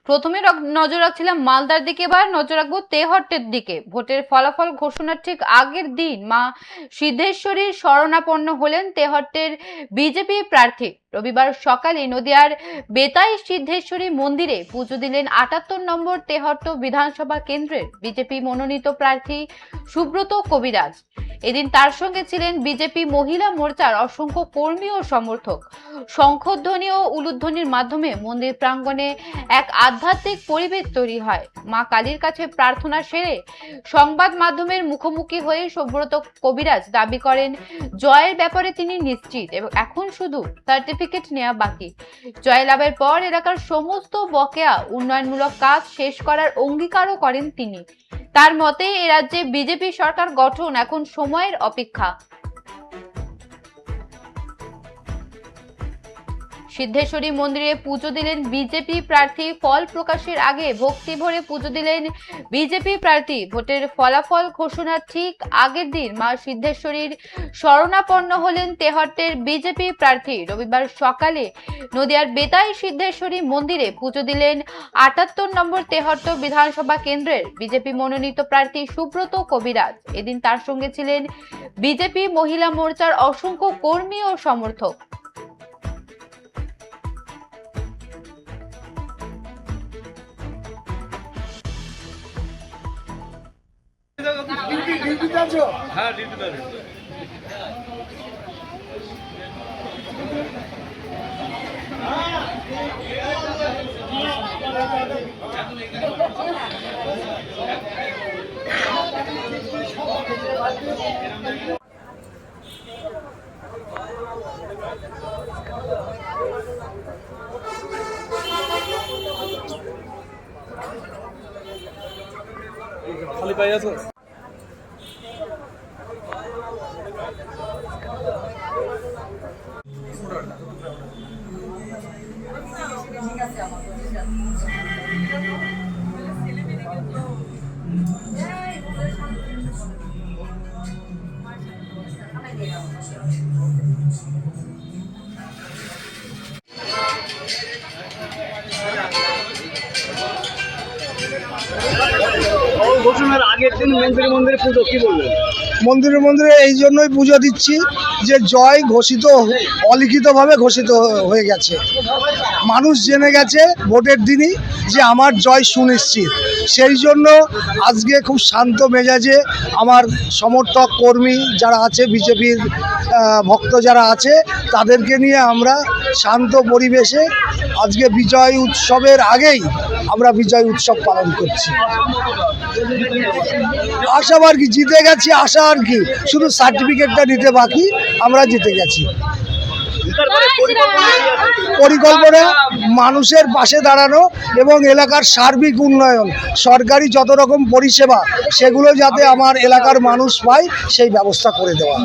প্রথমে নজর রাখছিলাম মালদার দিকে, এবার নজর রাখবো তেহট্টের দিকে। ভোটের ফলাফল ঘোষণার ঠিক আগের দিন মা সিদ্ধেশ্বরী শরণাপন্ন হলেন তেহট্টের বিজেপি প্রার্থী। রবিবার সকালে নদিয়ার বেতাই সিদ্ধেশ্বরী মন্দিরে পুজো দিলেন ৭৮ নম্বর তেহট্ট বিধানসভা কেন্দ্রের বিজেপি মনোনীত প্রার্থী সুব্রত কবিরাজ। এদিন তার সঙ্গে ছিলেন বিজেপি মহিলা মোর্চার অসংখ্য কর্মী ও সমর্থক। শঙ্খধ্বনি ও উলুধ্বনির মাধ্যমে মন্দির প্রাঙ্গণে এক আধ্যাত্মিক পরিবেশ তৈরি হয়। মা কালীর কাছে প্রার্থনা সেরে সংবাদ মাধ্যমের মুখোমুখি হয়ে সুব্রত কবিরাজ দাবি করেন জয়ের ব্যাপারে তিনি নিশ্চিত এবং এখন শুধু সার্টিফিকেট নেওয়া বাকি। জয়লাভের পর এলাকার সমস্ত বকেয়া উন্নয়নমূলক কাজ শেষ করার অঙ্গীকারও করেন তিনি। তার মতে এ রাজ্যে বিজেপি সরকার গঠন এখন সময়ের অপেক্ষা। সিদ্ধেশ্বরী মন্দিরে পুজো দিলেন বিজেপি প্রার্থী। ফল প্রকাশের আগে ভক্তি ভরে পুজো দিলেন বিজেপি প্রার্থী। ভোটের ফলাফল ঘোষণার ঠিক আগের দিন মা সিদ্ধেশ্বরীর শরণাপন্ন হলেন তেহট্টের বিজেপি প্রার্থী। রবিবার সকালে নদিয়ার বেতাই সিদ্ধেশ্বরী মন্দিরে পুজো দিলেন ৭৮ নম্বর তেহট্ট বিধানসভা কেন্দ্রের বিজেপি মনোনীত প্রার্থী সুব্রত কবিরাজ। এদিন তার সঙ্গে ছিলেন বিজেপি মহিলা মোর্চার অসংখ্য কর্মী ও সমর্থক। হ্যাঁ ডিউটিতে খালি পাই আছো। ঘোষণার আগের দিন মন্দিরে পুজো কি বলবেন? মন্দিরে এই জন্যই পুজো দিচ্ছি যে জয় ঘোষিত, অলিখিতভাবে ঘোষিত হয়ে গেছে। মানুষ জেনে গেছে ভোটের দিনই যে আমার জয় সুনিশ্চিত। সেই জন্য আজকে খুব শান্ত মেজাজে আমার সমর্থক কর্মী যারা আছে, বিজেপির ভক্ত যারা আছে, তাদেরকে নিয়ে আমরা শান্ত পরিবেশে আজকে বিজয় উৎসবের আগেই আমরা বিজয় উৎসব পালন করছি। আশা আর কি, জিতে গেছি, আশা আর কি, শুধু সার্টিফিকেটটা নিতে বাকি, আমরা জিতে গেছি। পরিকল্পনা মানুষের পাশে দাঁড়ানো এবং এলাকার সার্বিক উন্নয়ন, সরকারি যত রকম পরিষেবা সেগুলো যাতে আমার এলাকার মানুষ পায় সেই ব্যবস্থা করে দেওয়া।